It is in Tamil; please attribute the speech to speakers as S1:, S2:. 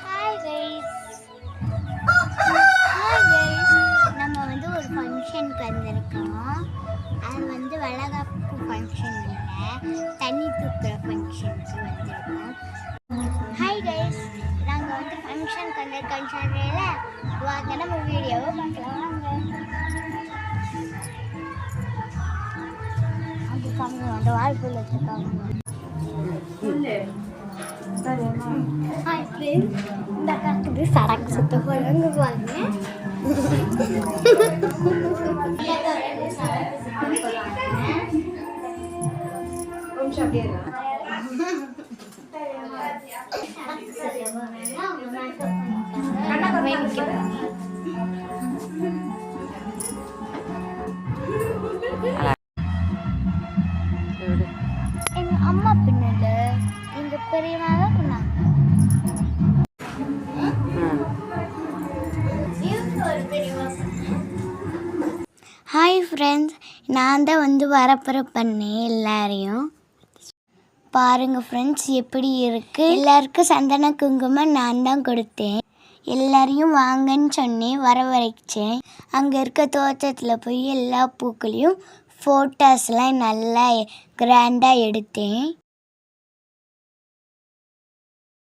S1: Hi guys. Hi guys. நம்ம வந்து ஒரு ஃபங்க்ஷனுக்கு வந்திருக்கோம். அது வந்து வளகாப்பு ஃபங்க்ஷன் இல்லை, தண்ணி தூக்குற ஃபங்க்ஷனுக்கு வந்திருக்கோம். ஹாய் கைஸ், நாங்கள் வந்து ஃபங்க்ஷனுக்கு வந்திருக்கோம். சொல்கிறேன் வாங்க நம்ம வீடியோவை பார்க்கலாம். வாங்க. அது கம்மி அந்த வாய்ப்புள்ள வச்சுருக்காங்க. ஹாய் ஃப்ரெண்ட்ஸ், இந்த காலத்துக்கு சரக்கு சுத்த போகிறாங்க பாருங்க. எங்க அம்மா பின்னால எங்க பெரியமாக பண்ணாங்க. ஹாய் ஃப்ரெண்ட்ஸ், நான் தான் வந்து வரப்புற பண்ணேன் எல்லாரையும். பாருங்கள் ஃப்ரெண்ட்ஸ் எப்படி இருக்குது. எல்லாருக்கும் சந்தன குங்குமம் நான் தான் கொடுத்தேன். எல்லாரையும் வாங்கன்னு சொன்னேன், வரவழைச்சேன். அங்கே இருக்க தோட்டத்தில் போய் எல்லா பூக்களையும் ஃபோட்டோஸ்லாம் நல்லா கிராண்டாக எடுத்தேன்.